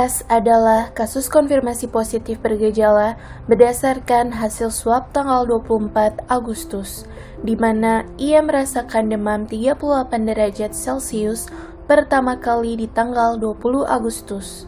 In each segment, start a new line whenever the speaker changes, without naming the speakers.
S adalah kasus konfirmasi positif bergejala berdasarkan hasil swab tanggal 24 Agustus, di mana ia merasakan demam 38 derajat Celcius pertama kali di tanggal 20 Agustus.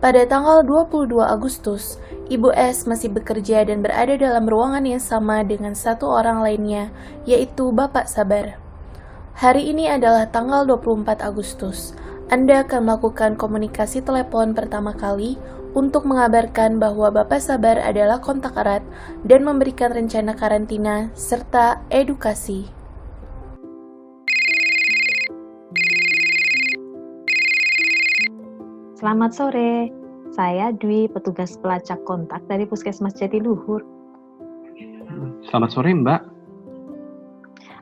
Pada tanggal 22 Agustus, Ibu S masih bekerja dan berada dalam ruangan yang sama dengan satu orang lainnya, yaitu Bapak Sabar. Hari ini adalah tanggal 24 Agustus. Anda akan melakukan komunikasi telepon pertama kali untuk mengabarkan bahwa Bapak Sabar adalah kontak erat dan memberikan rencana karantina serta edukasi.
Selamat sore, saya Dwi, petugas pelacak kontak dari Puskesmas Jatiluhur.
Selamat sore, Mbak.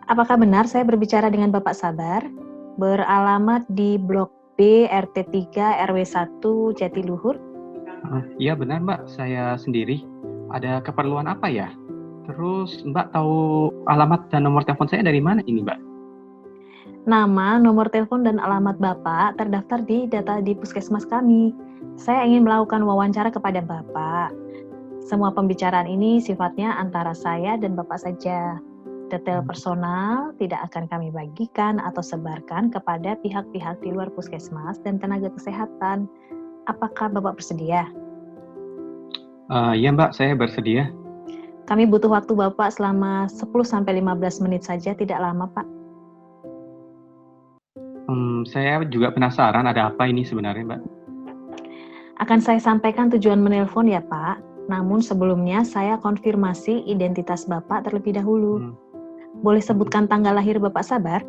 Apakah benar saya berbicara dengan Bapak Sabar? Beralamat di Blok B, RT 3, RW 1, Jatiluhur?
Iya benar, Mbak. Saya sendiri. Ada keperluan apa ya? Terus Mbak tahu alamat dan nomor telepon saya dari mana ini, Mbak?
Nama, nomor telepon, dan alamat Bapak terdaftar di data di Puskesmas kami. Saya ingin melakukan wawancara kepada Bapak. Semua pembicaraan ini sifatnya antara saya dan Bapak saja. Detail personal tidak akan kami bagikan atau sebarkan kepada pihak-pihak di luar Puskesmas dan tenaga kesehatan. Apakah Bapak bersedia?
Iya, Mbak. Saya bersedia.
Kami butuh waktu Bapak selama 10-15 menit saja, tidak lama, Pak.
Saya juga penasaran ada apa ini sebenarnya, Mbak.
Akan saya sampaikan tujuan menelpon ya, Pak. Namun sebelumnya saya konfirmasi identitas Bapak terlebih dahulu. Boleh sebutkan tanggal lahir Bapak Sabar?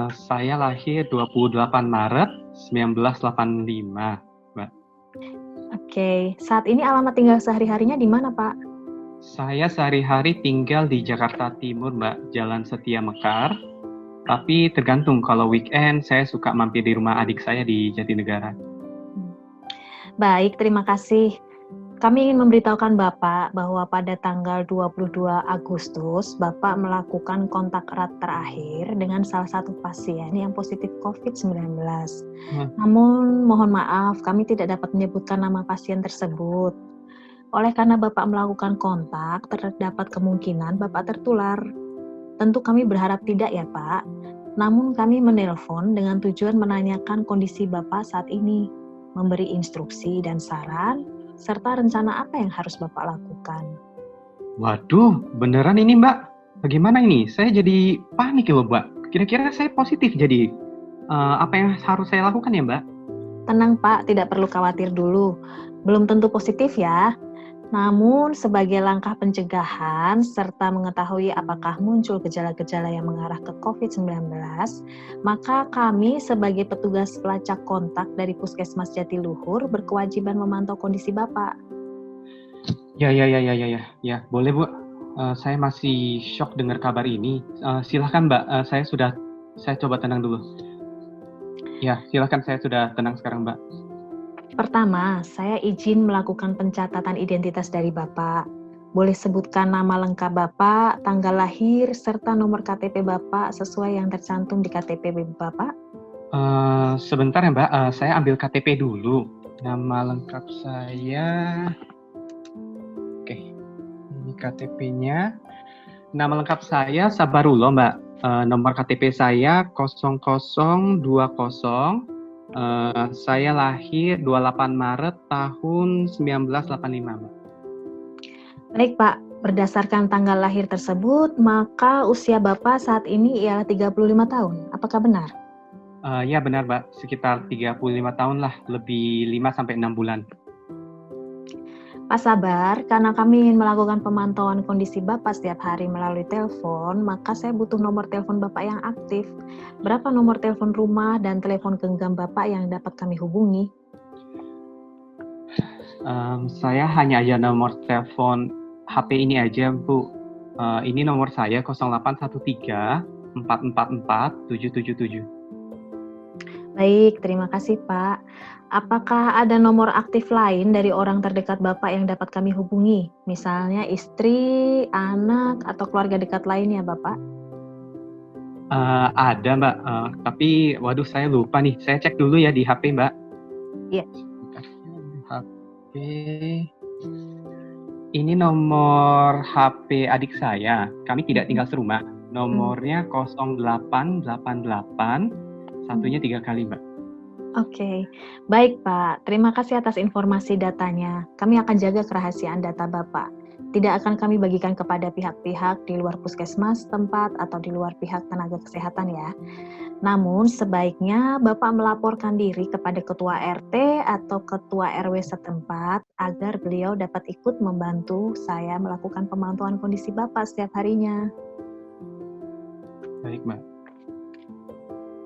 Saya lahir 28 Maret 1985, Mbak.
Oke, saat ini alamat tinggal sehari-harinya di mana, Pak?
Saya sehari-hari tinggal di Jakarta Timur, Mbak. Jalan Setia Mekar. Tapi tergantung, kalau weekend saya suka mampir di rumah adik saya di Jatinegara.
Baik, terima kasih. Kami ingin memberitahukan Bapak bahwa pada tanggal 22 Agustus, Bapak melakukan kontak erat terakhir dengan salah satu pasien yang positif COVID-19. Namun, mohon maaf, kami tidak dapat menyebutkan nama pasien tersebut. Oleh karena Bapak melakukan kontak, terdapat kemungkinan Bapak tertular. Tentu kami berharap tidak ya, Pak. Namun kami menelpon dengan tujuan menanyakan kondisi Bapak saat ini, memberi instruksi dan saran, serta rencana apa yang harus Bapak lakukan.
Waduh, beneran ini, Mbak? Bagaimana ini? Saya jadi panik ya, Mbak. Kira-kira saya positif jadi. Apa yang harus saya lakukan ya, Mbak?
Tenang, Pak, tidak perlu khawatir dulu. Belum tentu positif ya. Namun, sebagai langkah pencegahan serta mengetahui apakah muncul gejala-gejala yang mengarah ke COVID-19, maka kami sebagai petugas pelacak kontak dari Puskesmas Jatiluhur berkewajiban memantau kondisi Bapak.
Ya, boleh, Bu. Saya masih shock dengar kabar ini. Silahkan, Mbak. Saya coba tenang dulu. Ya, silahkan, saya sudah tenang sekarang, Mbak.
Pertama, saya izin melakukan pencatatan identitas dari Bapak. Boleh sebutkan nama lengkap Bapak, tanggal lahir, serta nomor KTP Bapak sesuai yang tercantum di KTP Bapak?
Sebentar ya, Mbak. Saya ambil KTP dulu. Nama lengkap saya... Oke, ini KTP-nya. Nama lengkap saya Sabarullah, Mbak. Nomor KTP saya 0020. Saya lahir 28 Maret tahun 1985, Mbak.
Baik, Pak. Berdasarkan tanggal lahir tersebut, maka usia Bapak saat ini ialah 35 tahun. Apakah benar?
Ya benar, Mbak. Sekitar 35 tahun lah, lebih 5-6 bulan.
Pak Sabar, karena kami ingin melakukan pemantauan kondisi Bapak setiap hari melalui telepon, maka saya butuh nomor telepon Bapak yang aktif. Berapa nomor telepon rumah dan telepon genggam Bapak yang dapat kami hubungi?
Saya hanya aja nomor telepon HP ini aja, Bu. Ini nomor saya 0813 444 777.
Baik, terima kasih Pak. Apakah ada nomor aktif lain dari orang terdekat Bapak yang dapat kami hubungi? Misalnya istri, anak, atau keluarga dekat lainnya Bapak?
Ada, Mbak. Tapi waduh saya lupa nih. Saya cek dulu ya di HP, Mbak.
Iya.
HP. Ini nomor HP adik saya. Kami tidak tinggal serumah. Nomornya 0888, satunya 3 kali, Mbak.
Oke, baik Pak. Terima kasih atas informasi datanya. Kami akan jaga kerahasiaan data Bapak. Tidak akan kami bagikan kepada pihak-pihak di luar puskesmas tempat atau di luar pihak tenaga kesehatan ya. Namun sebaiknya Bapak melaporkan diri kepada Ketua RT atau Ketua RW setempat agar beliau dapat ikut membantu saya melakukan pemantauan kondisi Bapak setiap harinya.
Baik, Mbak.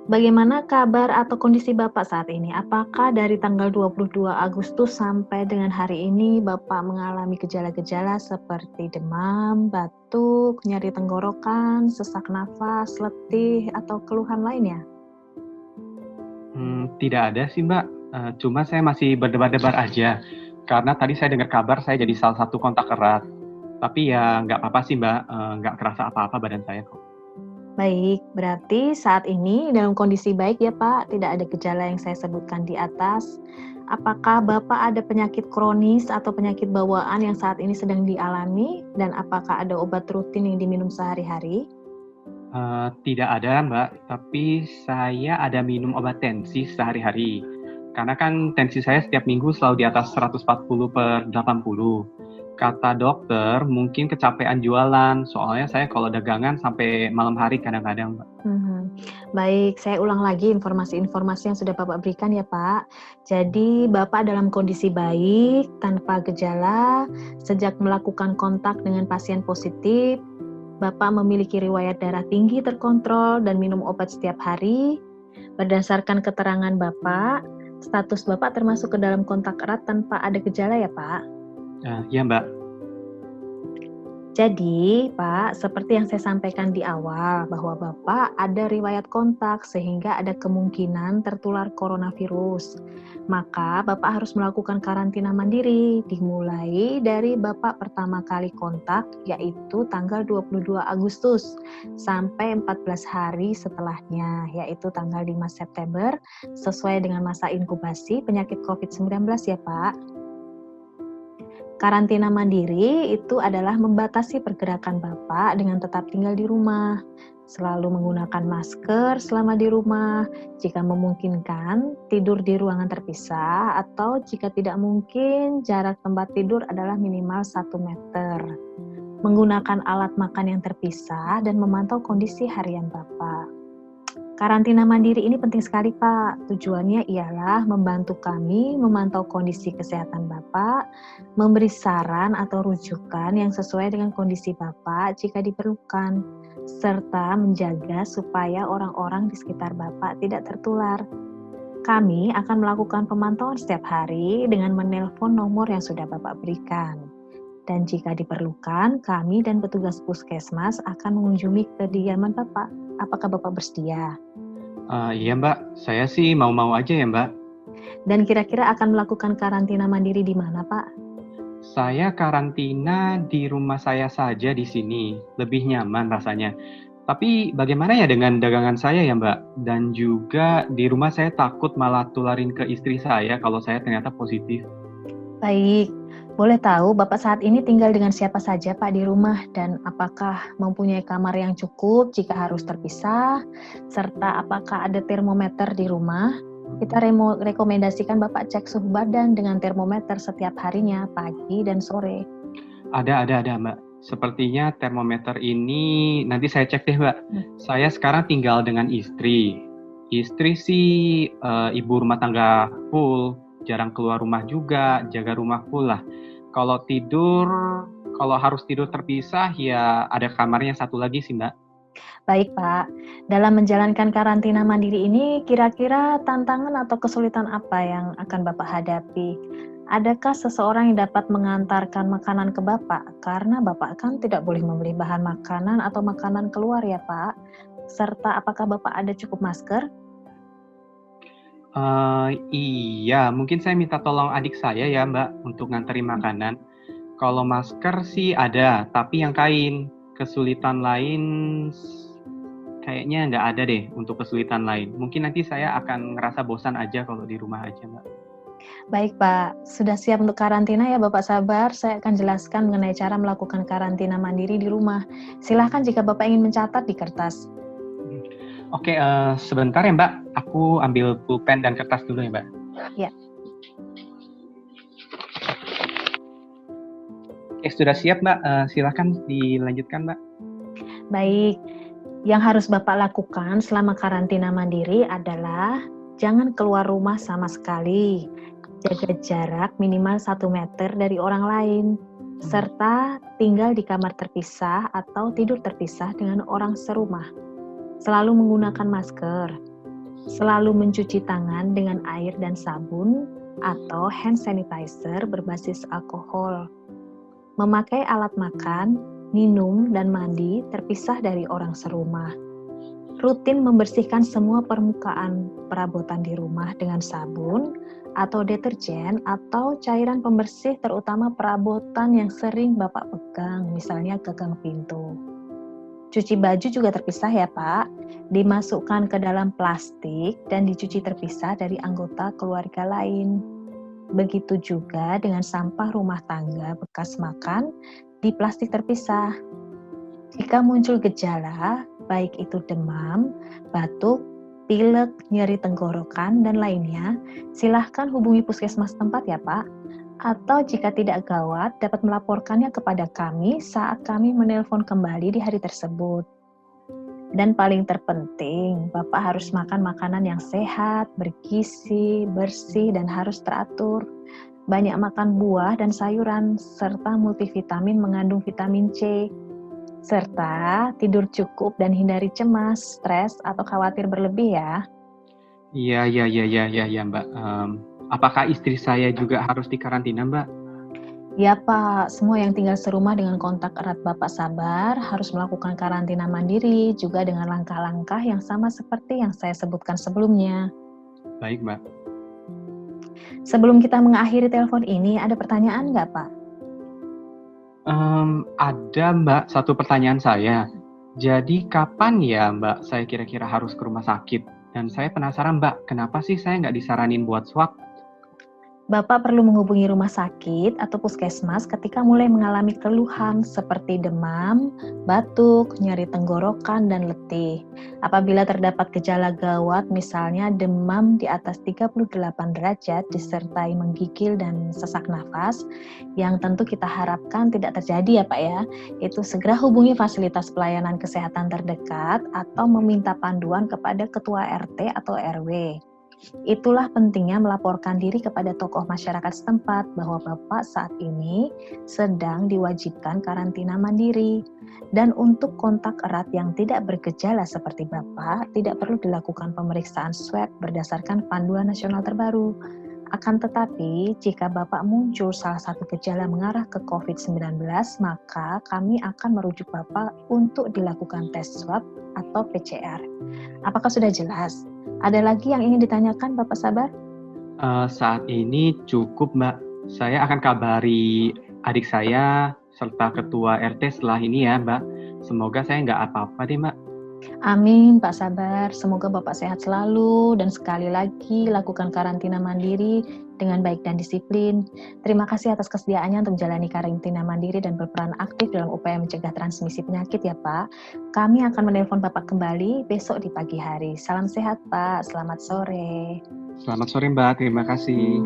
Bagaimana kabar atau kondisi Bapak saat ini? Apakah dari tanggal 22 Agustus sampai dengan hari ini Bapak mengalami gejala-gejala seperti demam, batuk, nyeri tenggorokan, sesak nafas, letih, atau keluhan lainnya?
Tidak ada sih, Mbak. Cuma saya masih berdebar-debar aja. Karena tadi saya dengar kabar saya jadi salah satu kontak erat. Tapi ya nggak apa-apa sih, Mbak. Nggak kerasa apa-apa badan saya kok.
Baik, berarti saat ini dalam kondisi baik ya Pak, tidak ada gejala yang saya sebutkan di atas. Apakah Bapak ada penyakit kronis atau penyakit bawaan yang saat ini sedang dialami? Dan apakah ada obat rutin yang diminum sehari-hari?
Tidak ada, Mbak. Tapi saya ada minum obat tensi sehari-hari. Karena kan tensi saya setiap minggu selalu di atas 140/80. Kata dokter, mungkin kecapean jualan. Soalnya saya kalau dagangan sampai malam hari kadang-kadang, Mbak.
Baik, saya ulang lagi informasi-informasi yang sudah Bapak berikan ya Pak. Jadi Bapak dalam kondisi baik, tanpa gejala, sejak melakukan kontak dengan pasien positif, Bapak memiliki riwayat darah tinggi terkontrol dan minum obat setiap hari. Berdasarkan keterangan Bapak, status Bapak termasuk ke dalam kontak erat tanpa ada gejala ya Pak?
Ya, Mbak.
Jadi, Pak, seperti yang saya sampaikan di awal, bahwa Bapak ada riwayat kontak sehingga ada kemungkinan tertular coronavirus. Maka, Bapak harus melakukan karantina mandiri, dimulai dari Bapak pertama kali kontak, yaitu tanggal 22 Agustus, sampai 14 hari setelahnya, yaitu tanggal 5 September, sesuai dengan masa inkubasi penyakit COVID-19 ya, Pak. Karantina mandiri itu adalah membatasi pergerakan Bapak dengan tetap tinggal di rumah, selalu menggunakan masker selama di rumah, jika memungkinkan tidur di ruangan terpisah, atau jika tidak mungkin jarak tempat tidur adalah minimal 1 meter. Menggunakan alat makan yang terpisah dan memantau kondisi harian Bapak. Karantina mandiri ini penting sekali Pak. Tujuannya ialah membantu kami memantau kondisi kesehatan Bapak, memberi saran atau rujukan yang sesuai dengan kondisi Bapak jika diperlukan, serta menjaga supaya orang-orang di sekitar Bapak tidak tertular. Kami akan melakukan pemantauan setiap hari dengan menelpon nomor yang sudah Bapak berikan. Dan jika diperlukan, kami dan petugas puskesmas akan mengunjungi kediaman Bapak. Apakah Bapak bersedia?
Iya, Mbak. Saya sih mau-mau aja ya, Mbak.
Dan kira-kira akan melakukan karantina mandiri di mana, Pak?
Saya karantina di rumah saya saja di sini. Lebih nyaman rasanya. Tapi bagaimana ya dengan dagangan saya ya, Mbak? Dan juga di rumah saya takut malah tularin ke istri saya kalau saya ternyata positif.
Baik. Boleh tahu Bapak saat ini tinggal dengan siapa saja Pak di rumah dan apakah mempunyai kamar yang cukup jika harus terpisah, serta apakah ada termometer di rumah? Kita rekomendasikan Bapak cek suhu badan dengan termometer setiap harinya, pagi dan sore.
Ada, Mbak. Sepertinya termometer ini nanti saya cek deh, Mbak. Saya sekarang tinggal dengan istri. Istri sih ibu rumah tangga full, jarang keluar rumah juga, jaga rumah full lah. Kalau harus tidur terpisah ya ada kamarnya satu lagi sih, Mbak.
Baik Pak, dalam menjalankan karantina mandiri ini kira-kira tantangan atau kesulitan apa yang akan Bapak hadapi? Adakah seseorang yang dapat mengantarkan makanan ke Bapak? Karena Bapak kan tidak boleh membeli bahan makanan atau makanan keluar ya Pak. Serta apakah Bapak ada cukup masker?
Iya, mungkin saya minta tolong adik saya ya, Mbak, untuk nganterin makanan. Kalau masker sih ada, tapi yang kain. Kesulitan lain kayaknya nggak ada deh untuk kesulitan lain. Mungkin nanti saya akan ngerasa bosan aja kalau di rumah aja, Mbak.
Baik Pak, sudah siap untuk karantina ya Bapak Sabar? Saya akan jelaskan mengenai cara melakukan karantina mandiri di rumah. Silahkan jika Bapak ingin mencatat di kertas.
Oke, sebentar ya Mbak. Aku ambil pulpen dan kertas dulu ya Mbak.
Ya.
Oke, sudah siap Mbak. Silakan dilanjutkan Mbak.
Baik, yang harus Bapak lakukan selama karantina mandiri adalah jangan keluar rumah sama sekali. Jaga jarak minimal 1 meter dari orang lain, serta tinggal di kamar terpisah atau tidur terpisah dengan orang serumah. Selalu menggunakan masker, selalu mencuci tangan dengan air dan sabun atau hand sanitizer berbasis alkohol. Memakai alat makan, minum, dan mandi terpisah dari orang serumah. Rutin membersihkan semua permukaan perabotan di rumah dengan sabun atau deterjen atau cairan pembersih terutama perabotan yang sering Bapak pegang, misalnya gagang pintu. Cuci baju juga terpisah ya Pak, dimasukkan ke dalam plastik dan dicuci terpisah dari anggota keluarga lain. Begitu juga dengan sampah rumah tangga bekas makan di plastik terpisah. Jika muncul gejala, baik itu demam, batuk, pilek, nyeri tenggorokan, dan lainnya, silahkan hubungi puskesmas tempat ya Pak. Atau jika tidak gawat, dapat melaporkannya kepada kami saat kami menelpon kembali di hari tersebut. Dan paling terpenting, Bapak harus makan makanan yang sehat, bergizi, bersih, dan harus teratur. Banyak makan buah dan sayuran, serta multivitamin mengandung vitamin C. Serta tidur cukup dan hindari cemas, stres, atau khawatir berlebih ya.
Iya Mbak. Apakah istri saya juga harus dikarantina Mbak?
Ya Pak, semua yang tinggal serumah dengan kontak erat Bapak Sabar harus melakukan karantina mandiri juga dengan langkah-langkah yang sama seperti yang saya sebutkan sebelumnya.
Baik Mbak.
Sebelum kita mengakhiri telepon ini, ada pertanyaan nggak Pak?
Ada Mbak, satu pertanyaan saya. Jadi kapan ya Mbak saya kira-kira harus ke rumah sakit? Dan saya penasaran Mbak, kenapa sih saya nggak disaranin buat swab?
Bapak perlu menghubungi rumah sakit atau puskesmas ketika mulai mengalami keluhan seperti demam, batuk, nyeri tenggorokan, dan letih. Apabila terdapat gejala gawat, misalnya demam di atas 38 derajat disertai menggigil dan sesak nafas, yang tentu kita harapkan tidak terjadi ya Pak ya, itu segera hubungi fasilitas pelayanan kesehatan terdekat atau meminta panduan kepada ketua RT atau RW. Itulah pentingnya melaporkan diri kepada tokoh masyarakat setempat bahwa Bapak saat ini sedang diwajibkan karantina mandiri. Dan untuk kontak erat yang tidak bergejala seperti Bapak, tidak perlu dilakukan pemeriksaan swab berdasarkan panduan nasional terbaru. Akan tetapi, jika Bapak muncul salah satu gejala mengarah ke COVID-19, maka kami akan merujuk Bapak untuk dilakukan tes swab atau PCR. Apakah sudah jelas? Ada lagi yang ingin ditanyakan Bapak Sabar?
Saat ini cukup Mbak. Saya akan kabari adik saya serta ketua RT setelah ini ya Mbak. Semoga saya nggak apa-apa deh Mbak.
Amin Pak Sabar, semoga Bapak sehat selalu dan sekali lagi lakukan karantina mandiri dengan baik dan disiplin. Terima kasih atas kesediaannya untuk menjalani karantina mandiri dan berperan aktif dalam upaya mencegah transmisi penyakit ya Pak. Kami akan menelpon Bapak kembali besok di pagi hari. Salam sehat Pak, selamat sore.
Selamat sore Mbak, terima kasih.